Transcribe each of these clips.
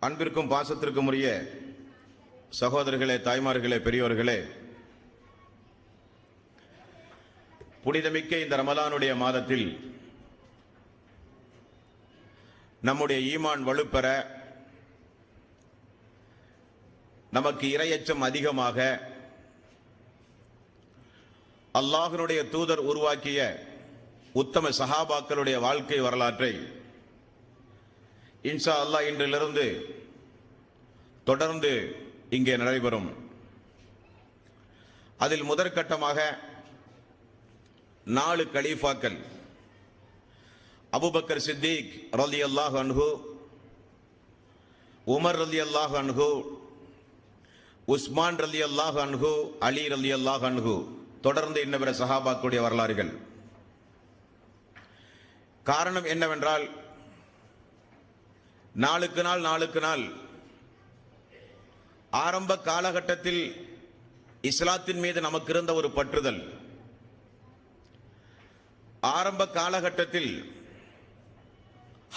அன்பிற்கும் பாசத்திற்கும் உரிய சகோதரர்களே, தாய்மார்களே, பெரியோர்களே, புனிதமிக்க இந்த ரமலானுடைய மாதத்தில் நம்முடைய ஈமான் வலுப்பெற, நமக்கு இறையச்சம் அதிகமாக, அல்லாஹ்வினுடைய தூதர் உருவாக்கிய உத்தம சஹாபாக்களுடைய வாழ்க்கை வரலாற்றை இன்ஷா அல்லாஹ் இன்றிலிருந்து தொடர்ந்து இங்கே நடைபெறும். அதில் முதற்கட்டமாக 4 கலீஃபாக்கள் அபூபக்கர் சித்திக் ரலியல்லாஹு அன்ஹு, உமர் ரலியல்லாஹு அன்ஹு, உஸ்மான் ரலியல்லாஹு அன்ஹு, அலி ரலியல்லாஹு அன்ஹு, தொடர்ந்து இன்னபிற சஹாபாக்களுடைய வரலாறுகள். காரணம் என்னவென்றால், நாளுக்கு நாள் ஆரம்ப காலகட்டத்தில் இஸ்லாத்தின் மீது நமக்கு இருந்த ஒரு பற்றுதல், ஆரம்ப காலகட்டத்தில்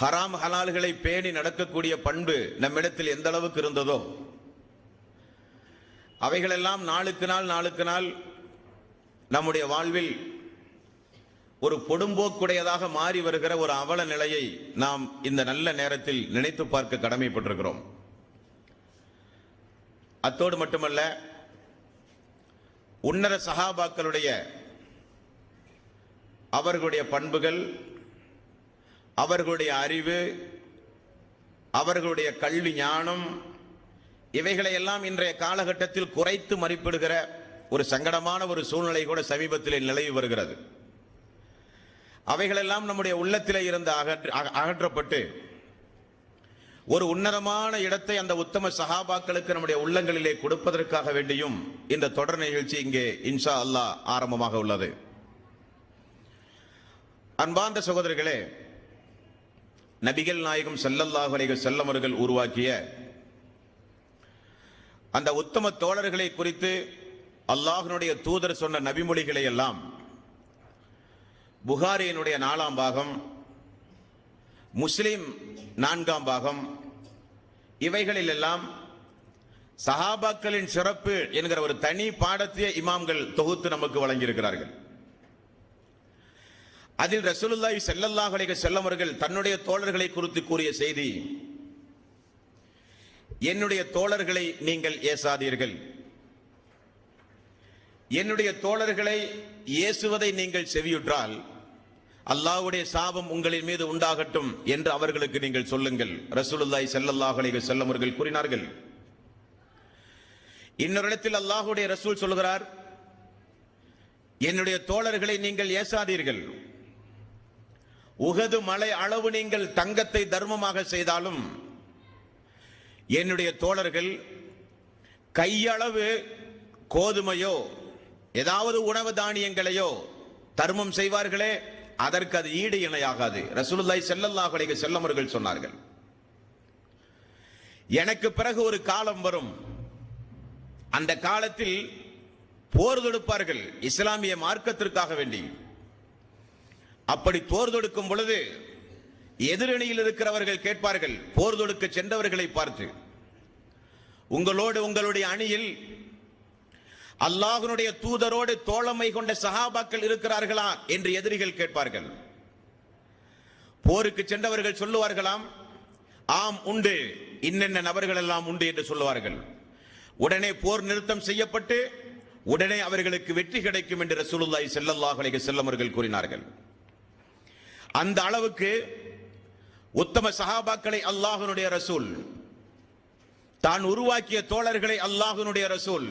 ஹராம் ஹலால்களை பேணி நடக்கக்கூடிய பண்பு நம்மிடத்தில் எந்த அளவுக்கு இருந்ததோ, அவைகளெல்லாம் நாளுக்கு நாள் நம்முடைய வாழ்வில் ஒரு பொடும்போக்குடையதாக மாறி வருகிற ஒரு அவல நிலையை நாம் இந்த நல்ல நேரத்தில் நினைத்து பார்க்க கடமைப்பட்டிருக்கிறோம். அத்தோடு மட்டுமல்ல, உன்னத சஹாபாக்களுடைய அவர்களுடைய பண்புகள், அவர்களுடைய அறிவு, அவர்களுடைய கல்வி ஞானம், இவைகளை எல்லாம் இன்றைய காலகட்டத்தில் குறைத்து மதிப்பிடுகிற ஒரு சங்கடமான ஒரு சூழ்நிலை கூட சமீபத்தில் நிலவி வருகிறது. அவைகளெல்லாம் நம்முடைய உள்ளத்திலே இருந்து அகற்றப்பட்டு ஒரு உன்னதமான இடத்தை அந்த உத்தம சஹாபாக்களுக்கு நம்முடைய உள்ளங்களிலே கொடுப்பதற்காக வேண்டியும் இந்த தொடர் நிகழ்ச்சி இங்கே இன்ஷா அல்லாஹ் ஆரம்பமாக உள்ளது. அன்பார்ந்த சகோதரர்களே, நபிகள் நாயகம் ஸல்லல்லாஹு அலைஹி வஸல்லம் அவர்கள் உருவாக்கிய அந்த உத்தம தோழர்களை குறித்து அல்லாஹ்வினுடைய தூதர் சொன்ன நபிமொழிகளை எல்லாம் புகாரியினுடைய 4ஆம் பாகம், முஸ்லிம் 4ஆம் பாகம், இவைகளில் எல்லாம் சஹாபாக்களின் சிறப்பு என்கிற ஒரு தனி பாடத்தையே இமாம்கள் தொகுத்து நமக்கு வழங்கியிருக்கிறார்கள். அதில் ரசூலுல்லாஹி ஸல்லல்லாஹு அலைஹி வஸல்லம் அவர்கள் தன்னுடைய தோழர்களை குறித்து கூறிய செய்தி, என்னுடைய தோழர்களை நீங்கள் ஏசாதீர்கள், என்னுடைய தோழர்களை ஏசுவதை நீங்கள் செவியுற்றால் அல்லாஹ்வுடைய சாபம் உங்களின் மீது உண்டாகட்டும் என்று அவர்களுக்கு நீங்கள் சொல்லுங்கள். ரசூலுல்லாஹி ஸல்லல்லாஹு அலைஹி வஸல்லம் அவர்கள் கூறினார்கள். இன்னொரு இடத்தில் அல்லாஹ்வுடைய ரசூல் சொல்கிறார், என்னுடைய தோழர்களை நீங்கள் ஏசாதீர்கள், உஹது மலை அளவு நீங்கள் தங்கத்தை தர்மமாக செய்தாலும் என்னுடைய தோழர்கள் கையளவு கோதுமையோ ஏதாவது உணவு தானியங்களையோ தர்மம் செய்வார்களே, அதற்கு அது ஈடு இணையாகாது. ரசூலுல்லாஹி ஸல்லல்லாஹு அலைஹி வஸல்லம் அவர்கள் சொன்னார்கள், எனக்கு பிறகு ஒரு காலம் வரும், அந்த காலத்தில் போர் தொடுப்பார்கள் இஸ்லாமிய மார்க்கத்திற்காக வேண்டி. அப்படி போர் தொடுக்கும் பொழுது எதிரணியில் இருக்கிறவர்கள் கேட்பார்கள், போர் தொடுக்க சென்றவர்களை பார்த்து, உங்களோடு உங்களுடைய அணியில் அல்லாஹ்வினுடைய தூதரோடு தோழமை கொண்ட சஹாபாக்கள் இருக்கிறார்களா என்று எதிரிகள் கேட்பார்கள். போருக்கு சென்றவர்கள் சொல்லுவார்களாம், ஆம் உண்டு, இன்னென்ன நபர்கள் எல்லாம் உண்டு என்று சொல்லுவார்கள். உடனே போர் நிறுத்தம் செய்யப்பட்டு உடனே அவர்களுக்கு வெற்றி கிடைக்கும் என்று ரசூலுல்லாஹி ஸல்லல்லாஹு அலைஹி வஸல்லம் அவர்கள் கூறினார்கள். அந்த அளவுக்கு உத்தம சஹாபாக்களை அல்லாஹ்வினுடைய ரசூல், தான் உருவாக்கிய தோழர்களை அல்லாஹ்வினுடைய ரசூல்,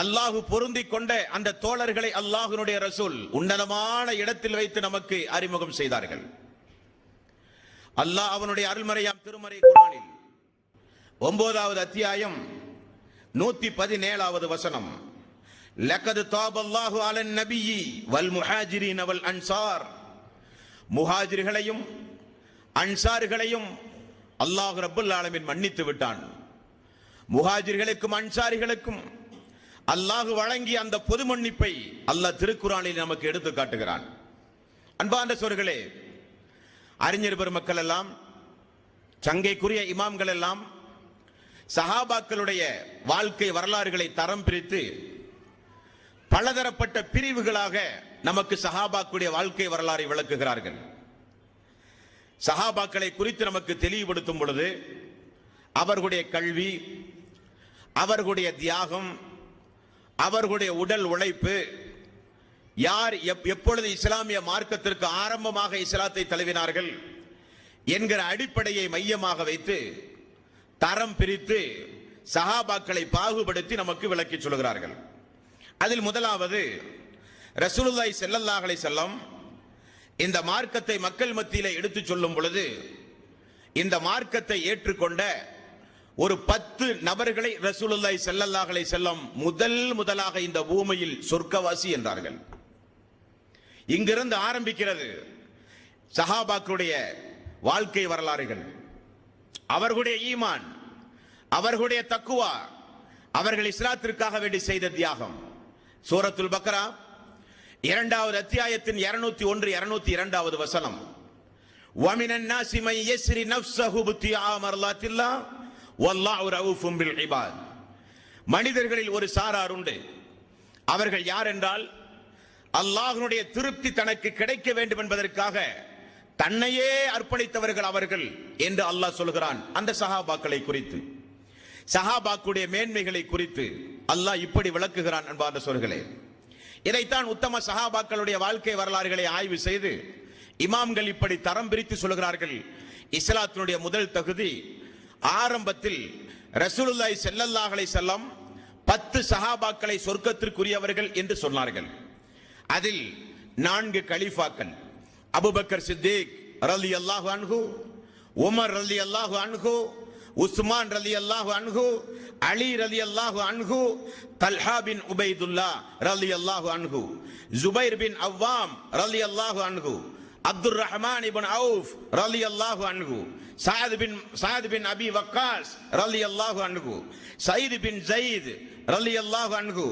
அல்லாஹு பொருந்தி கொண்ட அந்த தோழர்களை அல்லாஹ்வினுடைய ரசூல் உன்னதமான இடத்தில் வைத்து நமக்கு அறிமுகம் செய்தார்கள். அல்லாஹ் அவனுடைய அருள்மறையாம் திருமறை குர்ஆனில் 9வது அத்தியாயம் 117வது வசனம், லகத் தாபல்லாஹு அலன் நபியி வல் முஹாஜிரீன வல் அன்சார், முஹாஜிர்களையும் அன்சாரிகளையும் அல்லாஹ் ரப்பல் ஆலமீன் மன்னித்து விட்டான். முஹாஜிர்களுக்கும் அன்சாரிகளுக்கும் அல்லாஹ் வழங்கிய அந்த பொது மன்னிப்பை அல்லாஹ் திருக்குர்ஆனில் நமக்கு எடுத்து காட்டுகிறான். அன்பார்ந்த சகோதரர்களே, அறிஞர் பெருமக்கள் எல்லாம் சங்கைக்குரிய இமாம்கள் எல்லாம் சஹாபாக்களுடைய வாழ்க்கை வரலாறுகளை தரம் பிரித்து பலதரப்பட்ட பிரிவுகளாக நமக்கு சஹாபாக்களுடைய வாழ்க்கை வரலாறை விளக்குகிறார்கள். சஹாபாக்களை குறித்து நமக்கு தெளிவுபடுத்தும் பொழுது அவர்களுடைய கல்வி, அவர்களுடைய தியாகம், அவர்களுடைய உடல் உழைப்பு, யார் எப்பொழுது இஸ்லாமிய மார்க்கத்திற்கு ஆரம்பமாக இஸ்லாத்தை தழுவினார்கள் என்கிற அடிப்படையை மையமாக வைத்து தரம் பிரித்து சஹாபாக்களை பாகுபடுத்தி நமக்கு விளக்கி சொல்கிறார்கள். அதில் முதலாவது, ரசூலுல்லாஹி ஸல்லல்லாஹு அலைஹி வஸல்லம் இந்த மார்க்கத்தை மக்கள் மத்தியிலே எடுத்து சொல்லும் பொழுது இந்த மார்க்கத்தை ஏற்றுக்கொண்ட ஒரு 10 நபர்களை ரசூலுல்லாஹி ஸல்லல்லாஹு அலைஹி வஸல்லம் முதலாக இந்த பூமியில் சொர்க்கவாசி என்றார்கள். இங்கிருந்து ஆரம்பிக்கிறது சஹாபாக்களுடைய வாழ்க்கை வரலாறுகள். அவர்களுடைய ஈமான், அவர்களுடைய தக்குவா, அவர்கள் இஸ்லாத்திற்காக வேண்டி செய்த தியாகம். சூரத்துல் பக்ரா 2வது அத்தியாயத்தின் 201 202வது வசனம், வமினன் நாஸி மை யஸ்ரி நஃப்ஸஹு பித்திஆ மர்லாத்தில்லாஹ் வல்லாஹு ரഊஃபும் பில் இபாத். மனிதர்களில் ஒரு சாரார் உண்டு. அவர்கள் யார் என்றால், அல்லாஹ்வுடைய திருப்தி தனக்கு கிடைக்க வேண்டும் என்பதற்காக தன்னையே அர்ப்பணித்தவர்கள் அவர்கள் என்று அல்லாஹ் சொல்கிறான். அந்த சஹாபாக்களை குறித்து, சஹாபாக்களுடைய மேன்மைகளை குறித்து அல்லாஹ் இப்படி விளக்குகிறான். அன்பார்ந்த சகோதரர்களே, இதைத்தான் உத்தம சஹாபாக்களுடைய வாழ்க்கை வரலாறுகளை ஆய்வு செய்து இமாம்கள் இப்படி தரம் பிரித்து சொல்கிறார்கள். இஸ்லாத்தினுடைய முதல் தகுதி, ஆரம்பத்தில் ரசூலுல்லாஹி ஸல்லல்லாஹு அலைஹி வஸல்லம் 10 சஹாபாக்களை சொர்க்கத்திற்குரியவர்கள் என்று சொன்னார்கள். அதில் 4 கலீஃபாக்கள், அபூபக்கர் சித்திக் ரலியல்லாஹு அன்ஹு, உமர் ரலியல்லாஹு அன்ஹு, உஸ்மான் ரலியல்லாஹு அன்ஹு, அலி ரலியல்லாஹு அன்ஹு, தல்ஹா பின் உபைதுல்லாஹ் ரலியல்லாஹு அன்ஹு, ஜுபைர் பின் அவ்வாம் ரலியல்லாஹு அன்ஹு, அப்துர் ரஹ்மான் இப்னு அவுஃப் ரலியல்லாஹு அன்ஹு, சஅத் பின் அபி வக்காஸ் ரலியல்லாஹு அன்ஹு, சயீத் பின் ஸைத் ரலியல்லாஹு அன்ஹு,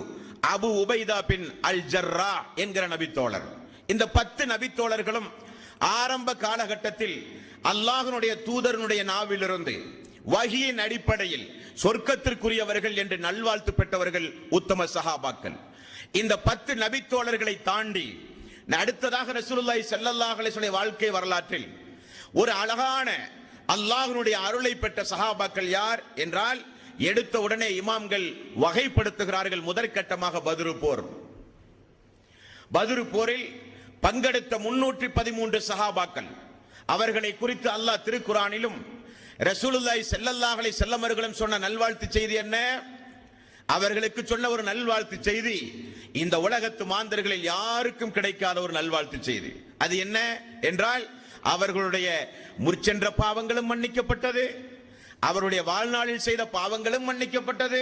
அபு உபைதா பின் அல் ஜர்ராஹ் என்கிற நபித்தோழர். இந்த 10 நபித்தோழர்களும் ஆரம்ப காலகட்டத்தில் அல்லாஹ்வுடைய தூதரனுடைய நாவிலிருந்து வஹியின் அடிப்படையில் சொர்க்கத்திற்குரியவர்கள் என்று நல்வாழ்த்து பெற்றவர்கள் உத்தம சஹாபாக்கள். இந்த 10 நபித்தோழர்களை தாண்டி அடுத்ததாக ரசூலுல்லாஹி ஸல்லல்லாஹு அலைஹி வஸல்லம் வாழ்க்கை வரலாற்றில் ஒரு அழகான அல்லாஹ்வுடைய அருளை பெற்ற சஹாபாக்கள் யார் என்றால், எடுத்த உடனே இமாம்கள் வகைப்படுத்துகிறார்கள். முதற்கட்டமாக பத்ரு போர். பத்ரு போரில் பங்கெடுத்த 313 சஹாபாக்கள், அவர்களை குறித்து அல்லாஹ் திருக்குரானிலும் ரசூலுல்லாஹி ஸல்லல்லாஹு அலைஹி வஸல்லம் அவர்களும் சொன்ன நல்வாழ்த்து செய்தி என்ன? அவர்களுக்கு சொன்ன ஒரு நல்வாழ்த்து செய்தி இந்த உலகத்து மாந்தர்களில் யாருக்கும் கிடைக்காத ஒரு நல்வாழ்த்து செய்தி. அது என்ன என்றால், அவர்களுடைய முற்சென்ற பாவங்களும் மன்னிக்கப்பட்டது, அவருடைய வாழ்நாளில் செய்த பாவங்களும் மன்னிக்கப்பட்டது,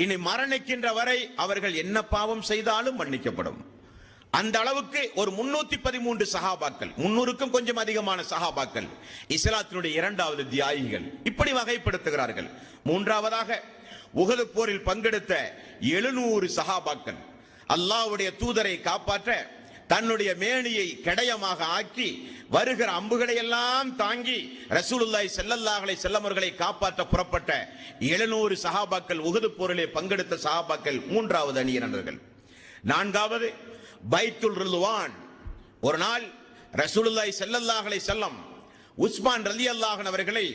இனி மரணிக்கின்ற வரை அவர்கள் என்ன பாவம் செய்தாலும் மன்னிக்கப்படும். அந்த அளவுக்கு ஒரு 313 சஹாபாக்கள், 300க்கும் கொஞ்சம் அதிகமான சஹாபாக்கள் இஸ்லாத்தினுடைய 2வது தியாகிகள். இப்படி வகைப்படுத்துகிறார்கள். மூன்றாவதாக உஹது போரில் பங்கெடுத்த 700 சஹாபாக்கள் அல்லாஹ்வுடைய தூதரை காப்பாற்ற தன்னுடைய மேனியை கெடயமாக ஆக்கி வருகிற அம்புகளை எல்லாம் தாங்கி ரசூலுல்லாஹி ஸல்லல்லாஹு அலைஹி வஸல்லம் அவர்களை காப்பாற்ற புறப்பட்ட 700 சஹாபாக்கள் உஹது போரிலே பங்கெடுத்த சஹாபாக்கள் 3வது அணியினர்கள். 4வது பைத்துல் ரில்வான். ஒரு நாள் ரசூலுல்லாஹி ஸல்லல்லாஹு அலைஹி வஸல்லம் உஸ்மான் ரலியல்லாஹு அன்ஹு அவர்களை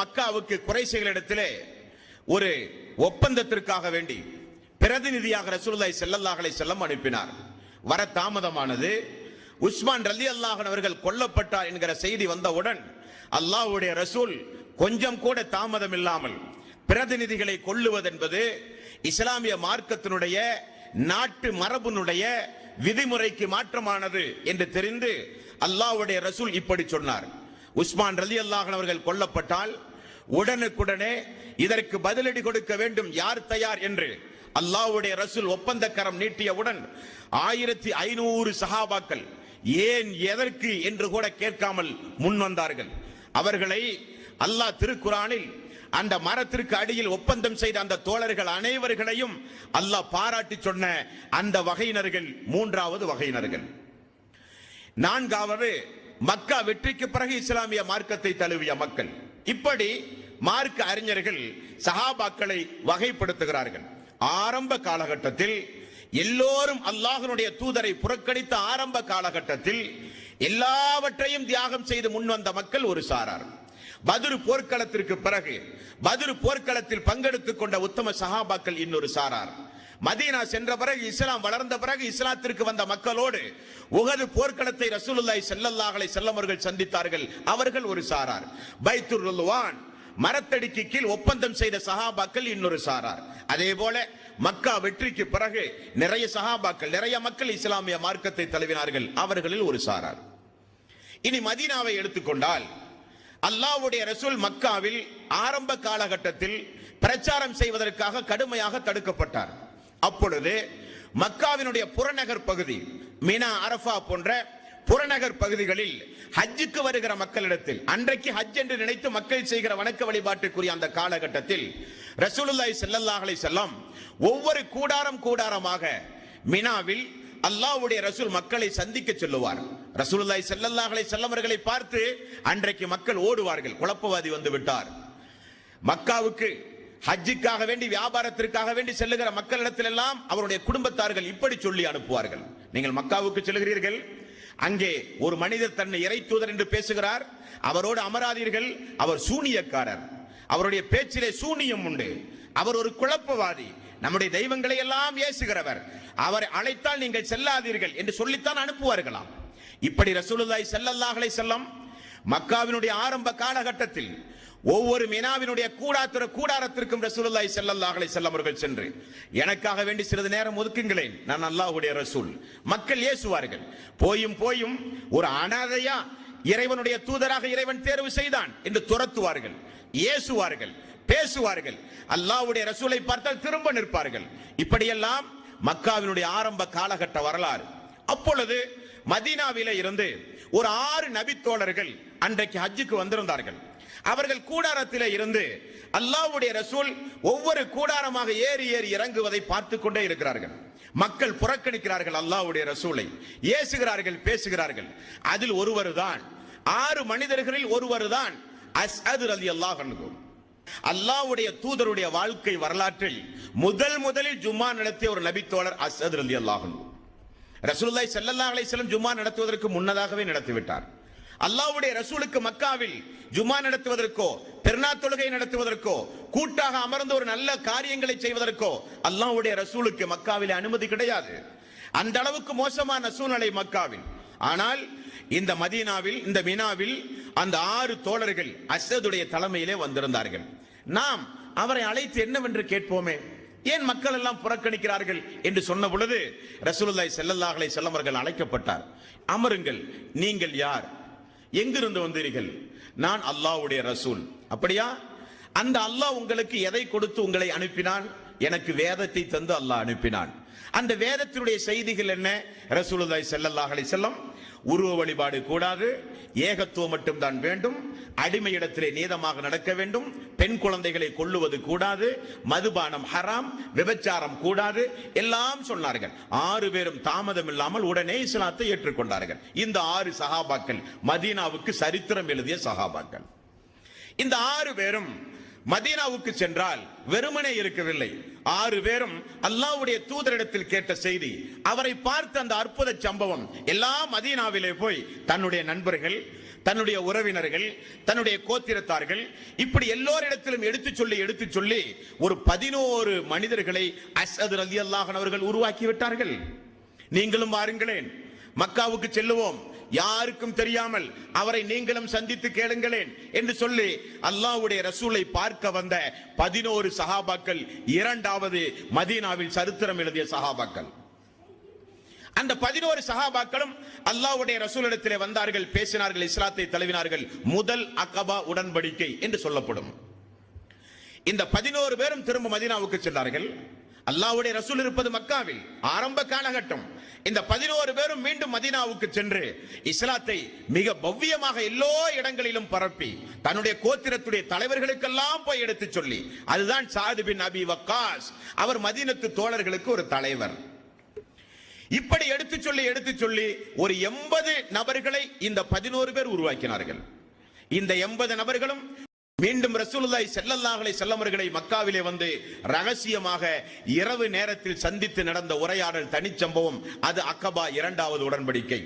மக்காவுக்கு குறைஷிகளிடத்திலே ஒரு ஒப்பந்தத்திற்காக வேண்டி பிரதிநிதியாக ரசூலுல்லாஹி ஸல்லல்லாஹு அலைஹி வஸல்லம் அனுப்பினார். வர தாமதமானது. உஸ்மான் ரலியல்லாஹு அன்ஹு அவர்கள் கொல்லப்பட்டார் என்கிற செய்தி வந்தவுடன் அல்லாஹ்வுடைய ரசூல் கொஞ்சம் கூட தாமதம் இல்லாமல் பிரதிநிதிகளை கொல்லுவதென்பது இஸ்லாமிய மார்க்கத்தினுடைய நாட்டு மரபுனுடைய விதிமுறைக்கு மாற்றமானது என்று தெரிந்து அல்லாஹ்வுடைய ரசூல் இப்படி சொன்னார். உஸ்மான் ரலியல்லாஹு அன்ஹு அவர்கள் கொல்லப்பட்டால் உடனுக்குடனே இதற்கு பதிலடி கொடுக்க வேண்டும், யார் தயார் என்று அல்லாஹ்வுடைய ரசூல் ஒப்பந்தக்கரம் நீட்டியவுடன் 1500 சஹாபாக்கள் ஏன் எதற்கு என்று கூட கேட்காமல் முன் வந்தார்கள். அவர்களை அல்லாஹ் திருக்குரானில் அந்த மரத்திற்கு அடியில் ஒப்பந்தம் செய்த அந்த தோழர்கள் அனைவர்களையும் அல்லாஹ் பாராட்டி சொன்ன அந்த வகையினர்கள் 3வது வகையினர்கள். 4வது மக்கா வெற்றிக்கு பிறகு இஸ்லாமிய மார்க்கத்தை தழுவிய மக்கள். இப்படி மார்க்க அறிஞர்கள் சஹாபாக்களை வகைப்படுத்துகிறார்கள். ஆரம்ப காலகட்டத்தில் எல்லோரும் அல்லாஹ்வுடைய தூதரை புறக்கணித்த ஆரம்ப காலகட்டத்தில் எல்லாவற்றையும் தியாகம் செய்து முன்வந்த மக்கள் ஒரு சாரார். பத்ர் போர்க்களத்திற்கு பிறகு பத்ர் போர்க்களத்தில் பங்கெடுத்துக் கொண்ட உத்தம சஹாபாக்கள் இன்னொரு சாரார். மதீனா சென்ற பிறகு இஸ்லாம் வளர்ந்த பிறகு இஸ்லாத்திற்கு வந்த மக்களோடு உஹது போர்க்களத்தை ரசூலுல்லாஹி ஸல்லல்லாஹு அலைஹி வஸல்லம் அவர்கள் சந்தித்தார்கள். அவர்கள் ஒரு சாரார். பைத்துர் ரில்வான் மரத்தடிக்கு கீழ் ஒப்பந்தம் செய்த சஹாபாக்கள் இன்னொரு சாரார். அதே போல மக்கா வெற்றிக்கு பிறகு நிறைய சஹாபாக்கள், நிறைய மக்கள் இஸ்லாமிய மார்க்கத்தை தழுவினார்கள். அவர்களில் ஒரு சாரார். இனி மதீனாவை எடுத்துக்கொண்டால் அல்லாஹ்வுடைய ரசூல் மக்காவில் ஆரம்ப காலகட்டத்தில் பிரச்சாரம் செய்வதற்காக கடுமையாக தடுக்கப்பட்டார். அப்பொழுது மக்காவினுடைய புறநகர் பகுதி, மினா, அரஃபா போன்ற புறநகர் பகுதிகளில் ஹஜ்ஜுக்கு வருகிற மக்களிடத்தில், அன்றைக்கு ஹஜ் என்று நினைத்து மக்கள் செய்கிற வணக்க வழிபாட்டுக்குரிய அந்த காலகட்டத்தில் ரசூலுல்லாஹி ஸல்லல்லாஹு அலைஹி வஸல்லம் ஒவ்வொரு கூடாரமாக மினாவில் அல்லாஹ்வுடைய ரசூல் மக்களை சந்திக்க செல்லுவார். ரசூலுல்லாஹி ஸல்லல்லாஹு அலைஹி வஸல்லம் அவர்களை பார்த்து அன்றைக்கு மக்கள் ஓடுவார்கள், குழப்பவாதி வந்து விட்டார். மக்காவுக்கு ஹஜ்ஜுக்காக வேண்டி, வியாபாரத்திற்காக வேண்டி செல்லுகிற மக்களிடத்தில் எல்லாம் அவருடைய குடும்பத்தார்கள் இப்படி சொல்லி அனுப்புவார்கள்: நீங்கள் மக்காவுக்கு செல்கிறீர்கள், அங்கே ஒரு மனிதர் தன்னை இறை தூதர் என்று பேசுகிறார், அவரோடு அமராதீர்கள், அவர் சூனியக்காரர், அவருடைய பேச்சிலே சூனியம் உண்டு, அவர் ஒரு குழப்பவாதி, நம்முடைய தெய்வங்களை எல்லாம் ஏசுகிறவர், அவரை அழைத்தால் நீங்கள் செல்லாதீர்கள் என்று சொல்லித்தான் அனுப்புவார்களாம். இப்படி ரசூலுல்லாஹி ஸல்லல்லாஹு அலைஹி வஸல்லம் மக்காவினுடைய ஆரம்ப காலகட்டத்தில் ஒவ்வொரு மினாவினுடைய கூடாரத்திற்கும் ரசூலுல்லாஹி ஸல்லல்லாஹு அலைஹி வஸல்லம் அவர்கள் சென்று, எனக்காக வேண்டி சிறிது நேரம் ஒதுக்குங்களேன், நான் அல்லாஹ்வுடைய ரசூல். மக்கள் ஏசுவார்கள். போயும் ஒரு அனாதையா இறைவனுடைய தூதராக இறைவன் தேர்வு செய்தான் என்று துரத்துவார்கள், ஏசுவார்கள், பேசுவார்கள். அல்லாஹ்வுடைய ரசூலை பார்த்தால் திரும்ப நிற்பார்கள். இப்படியெல்லாம் மக்காவினுடைய ஆரம்ப காலகட்ட வரலாறு. அப்பொழுது மதீனாவிலே இருந்து ஒரு 6 நபித்தோழர்கள் அன்றைக்கு ஹஜ்ஜுக்கு வந்திருந்தார்கள். அவர்கள் கூடாரத்திலே இருந்து அல்லாஹ்வுடைய ரசூல் ஒவ்வொரு கூடாரமாக ஏறி இறங்குவதை பார்த்து கொண்டே இருக்கிறார்கள். மக்கள் புறக்கணிக்கிறார்கள் அல்லாஹ்வுடைய ரசூலை, ஏசுகிறார்கள், பேசுகிறார்கள். அதில் ஒருவர் தான், 6 மனிதர்களில் ஒருவர் தான் அஸ்அத் ரலியல்லாஹு அன்ஹு. அல்லாஹ்வுடைய தூதருடைய வாழ்க்கை வரலாற்றில் முதலில் ஜும்மா நடத்திய ஒரு நபித்தோழர் அஸ்அத் ரலியல்லாஹு அன்ஹு. ரசூலுல்லாஹி ஸல்லல்லாஹு அலைஹி வஸல்லம் ஜும்மா நடத்துவதற்கு முன்னதாகவே நடத்திவிட்டார். அல்லாஹ்வுடைய ரசூலுக்கு மக்காவில் ஜும்மா நடத்துவதற்கோ, பெருநாள் தொழுகை நடத்துவதற்கோ, கூட்டாக அமர்ந்து ஒரு நல்ல காரியங்களை செய்வதற்கோ அல்லாஹ்வுடைய ரசூலுக்கு மக்காவில் அனுமதி கிடையாது. அந்த அளவுக்கு மோசமான சூழ்நிலை மக்காவில். ஆனால் இந்த மதீனாவில், இந்த மினாவில் அந்த 6 தோழர்கள் அஸ்அதுடைய தலைமையிலே வந்திருந்தார்கள். நாம் அவரை அழைத்து என்னவென்று கேட்போமே, ஏன் மக்கள் எல்லாம் புறக்கணிக்கிறார்கள் என்று சொன்ன பொழுது ரசூலுல்லாஹி ஸல்லல்லாஹு அலைஹி வஸல்லம் அவர்கள் அழைக்கப்பட்டார். அமருங்கள், நீங்கள் யார், எங்கிருந்து வந்தீர்கள்? நான் அல்லாஹ்வுடைய ரசூல். அப்படியா? அந்த அல்லாஹ் உங்களுக்கு எதை கொடுத்து உங்களை அனுப்பினான்? எனக்கு வேதத்தை தந்து அல்லாஹ் அனுப்பினான். அந்த வேதத்தினுடைய செய்திகள் என்ன? ரசூலுல்லாஹி ஸல்லல்லாஹு அலைஹி வஸல்லம் உருவ வழிபாடு கூடாது, ஏகத்துவம் மட்டும்தான் வேண்டும், அடிமையிடத்திலே நீதமாக நடக்க வேண்டும், பெண் குழந்தைகளை கொல்லுவது கூடாது, மதுபானம் ஹராம், விபச்சாரம் கூடாது, எல்லாம் சொன்னார்கள். 6 பேரும் தாமதம் இல்லாமல் உடனே இஸ்லாத்தை ஏற்றுக்கொண்டார்கள். இந்த 6 சஹாபாக்கள் மதீனாவுக்கு சரித்திரம் எழுதிய சஹாபாக்கள். இந்த 6 பேரும் மதீனாவுக்கு சென்றால் வெறுமனே இருக்கவில்லை. 6 பேரும் அல்லாஹ்வுடைய தூதரிடத்தில் கேட்ட செய்தி, அவரை பார்த்த அந்த அற்புத சம்பவம் எல்லாம் மதீனாவிலே போய் தன்னுடைய நண்பர்கள், தன்னுடைய உறவினர்கள், தன்னுடைய கோத்திரத்தார்கள், இப்படி எல்லோரிடத்திலும் எடுத்து சொல்லி ஒரு 11 மனிதர்களை அஸ்அத் ரலியல்லாஹு அன்ஹு அவர்கள் உருவாக்கி விட்டார்கள். நீங்களும் வாருங்களேன், மக்காவுக்கு செல்லுவோம், யாருக்கும் தெரியாமல் அவரை நீங்களும் சந்தித்து கேளுங்களேன் என்று சொல்லி அல்லாஹ்வுடைய ரசூலை பார்க்க வந்த 11 சஹாபாக்கள் இரண்டாவது மதீனாவில் சரித்திரம் எழுதிய சஹாபாக்கள். அந்த 11 சஹாபாக்களும் அல்லாஹ்வுடைய ரசூலிடத்திலே வந்தார்கள், பேசினார்கள், இஸ்லாத்தை தழுவினார்கள். முதல் அகபா உடன்படிக்கை என்று சொல்லப்படும். இந்த 11 பேரும் திரும்ப மதீனாவுக்கு சென்றார்கள். அல்லாஹ்வுடைய ரசூல் இருப்பது மக்காவில், ஆரம்ப காலகட்டம். இந்த 11 பேரும் மீண்டும் மதீனாவுக்கு சென்று இஸ்லாத்தை மிக பவ்யமாக எல்லோ இடங்களிலும் பரப்பி தன்னுடைய கோத்திரத்துடைய தலைவர்களுக்கெல்லாம் போய் எடுத்து சொல்லி, அதுதான் சாத் பின் அபி வக்காஸ். அவர் மதீனத்து தோழர்களுக்கு ஒரு தலைவர். இப்படி எடுத்து சொல்லி ஒரு 80 நபர்களை இந்த 11 பேர் உருவாக்கினார்கள். இந்த 80 நபர்களும் மீண்டும் ரசூலுல்லாஹி ஸல்லல்லாஹு அலைஹி வஸல்லம் அவர்களை மக்காவிலே வந்து ரகசியமாக இரவு நேரத்தில் சந்தித்து நடந்த உரையாடல் தனிச்சம்பவம். அது அக்கபா 2வது உடன்படிக்கை.